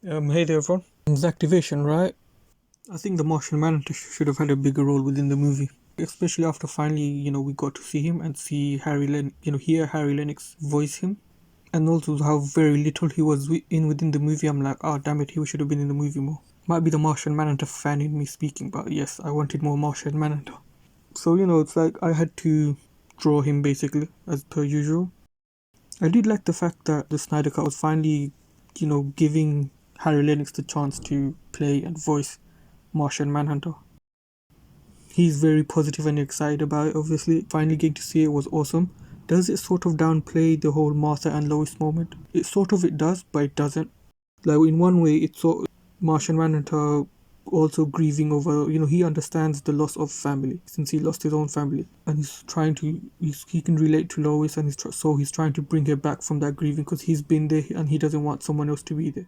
Hey there everyone. It's activation, right? I think the Martian Manhunter should have had a bigger role within the movie, especially after finally, we got to see him and see hear Harry Lennix voice him, and also how very little he was within the movie. I'm like, oh damn it, he should have been in the movie more. Might be the Martian Manhunter fan in me speaking, but yes, I wanted more Martian Manhunter. So it's like I had to draw him basically as per usual. I did like the fact that the Snyder Cut was finally, giving Harry Lennix the chance to play and voice Martian Manhunter. He's very positive and excited about it, obviously. Finally getting to see it was awesome. Does it sort of downplay the whole Martha and Lois moment? It does, but it doesn't. Like in one way, it's Martian Manhunter also grieving over, he understands the loss of family since he lost his own family, and he can relate to Lois, and so he's trying to bring her back from that grieving because he's been there and he doesn't want someone else to be there.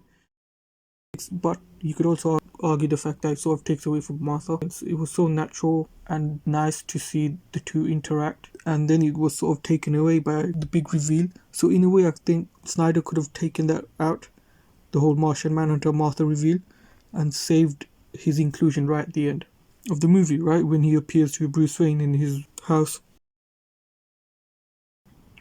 But you could also argue the fact that it sort of takes away from Martha. It was so natural and nice to see the two interact, and then it was sort of taken away by the big reveal. So in a way, I think Snyder could have taken that out, the whole Martian Manhunter Martha reveal, and saved his inclusion right at the end of the movie, right when he appears to Bruce Wayne in his house.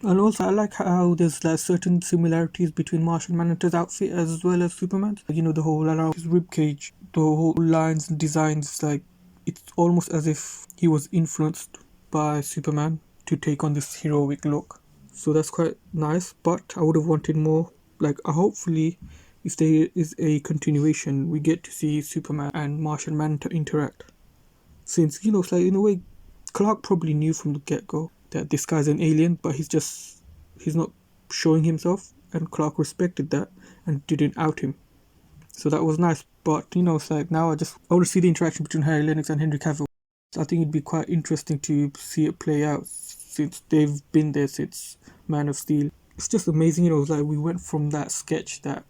And also, I like how there's like certain similarities between Martian Manhunter's outfit as well as Superman's. The whole around his ribcage, the whole lines and designs, like it's almost as if he was influenced by Superman to take on this heroic look. So that's quite nice, but I would have wanted more. Like, hopefully, if there is a continuation, we get to see Superman and Martian Manhunter interact. Since, it's like in a way, Clark probably knew from the get-go that this guy's an alien, but he's not showing himself, and Clark respected that and didn't out him. So that was nice, but it's like now I want to see the interaction between Harry Lennix and Henry Cavill. So I think it'd be quite interesting to see it play out since they've been there since Man of Steel. It's just amazing, like we went from that sketch that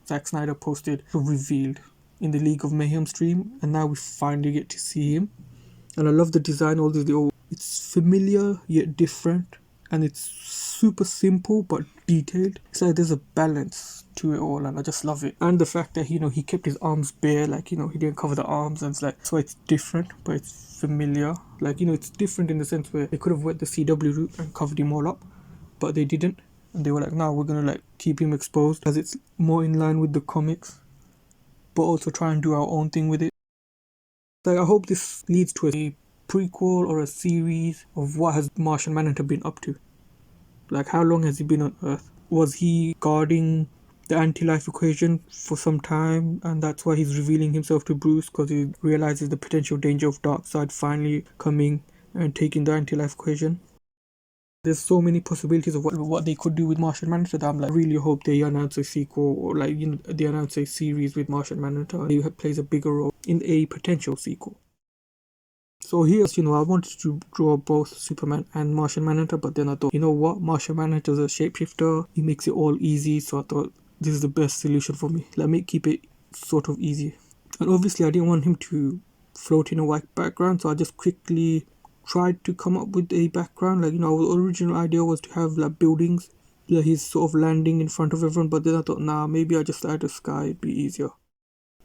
Zack Snyder posted revealed in the League of Mayhem stream, and now we finally get to see him. And I love the design, it's familiar yet different, and it's super simple but detailed. It's like there's a balance to it all, and I just love it. And the fact that he kept his arms bare, like he didn't cover the arms, and it's like, so it's different but it's familiar. Like it's different in the sense where they could have went the CW route and covered him all up, but they didn't, and they were like, no, we're gonna like keep him exposed as it's more in line with the comics, but also try and do our own thing with it. Like, I hope this leads to a prequel or a series of what has Martian Manhunter been up to. Like, how long has he been on Earth? Was he guarding the anti-life equation for some time, and that's why he's revealing himself to Bruce, because he realizes the potential danger of Darkseid finally coming and taking the anti-life equation? There's so many possibilities of what they could do with Martian Manhunter that I'm like, really hope they announce a sequel, or like they announce a series with Martian Manhunter and he plays a bigger role in a potential sequel. So here's, I wanted to draw both Superman and Martian Manhunter, but then I thought, Martian Manhunter is a shapeshifter, he makes it all easy, so I thought this is the best solution for me. Let me keep it sort of easy. And obviously I didn't want him to float in a white background, so I just quickly tried to come up with a background. Like, our original idea was to have like buildings, like he's sort of landing in front of everyone, but then I thought, nah, maybe I just add a sky, it'd be easier.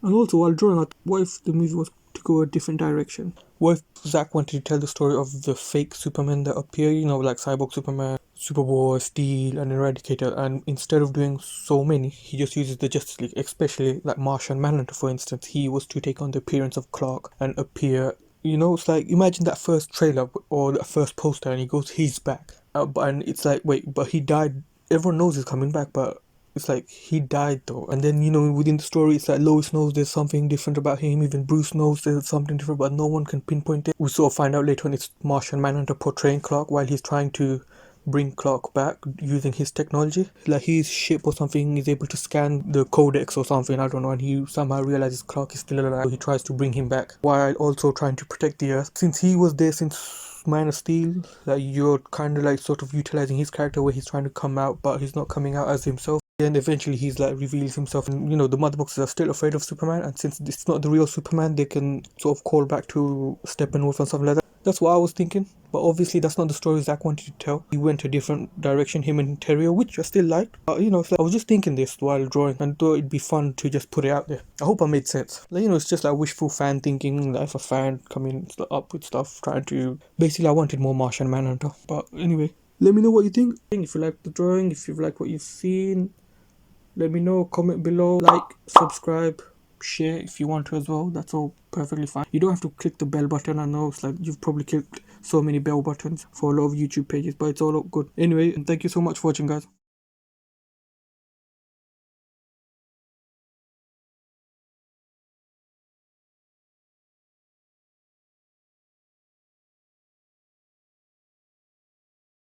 And also, while drawing out, what if the movie was to go a different direction? What if Zack wanted to tell the story of the fake Superman that appear, like Cyborg Superman, Superboy, Steel, and Eradicator, and instead of doing so many, he just uses the Justice League, especially like Martian Manhunter, for instance. He was to take on the appearance of Clark and appear, it's like, imagine that first trailer or that first poster and he goes, he's back. And it's like, wait, but he died. Everyone knows he's coming back, but it's like, he died though. And then, within the story, it's like Lois knows there's something different about him. Even Bruce knows there's something different, but no one can pinpoint it. We sort of find out later on it's Martian Manhunter portraying Clark while he's trying to bring Clark back using his technology. Like, his ship or something is able to scan the codex or something, I don't know, and he somehow realizes Clark is still alive. So he tries to bring him back while also trying to protect the Earth. Since he was there since Man of Steel, like, you're kind of like sort of utilizing his character where he's trying to come out, but he's not coming out as himself. And eventually he's like reveals himself, and the mother boxes are still afraid of Superman, and since it's not the real Superman, they can sort of call back to Steppenwolf and something like that. That's what I was thinking. But obviously that's not the story Zack wanted to tell. He went a different direction, him and Terrio, which I still liked. But it's like I was just thinking this while drawing and thought it'd be fun to just put it out there. I hope I made sense. Like, it's just like wishful fan thinking. Like if a fan coming up with stuff, trying to basically I wanted more Martian Manhunter. But anyway, let me know what you think. If you like the drawing, if you like what you've seen, let me know, comment below, like, subscribe, share if you want to as well. That's all perfectly fine. You don't have to click the bell button. I know it's like you've probably clicked so many bell buttons for a lot of YouTube pages, but it's all good. Anyway, thank you so much for watching, guys.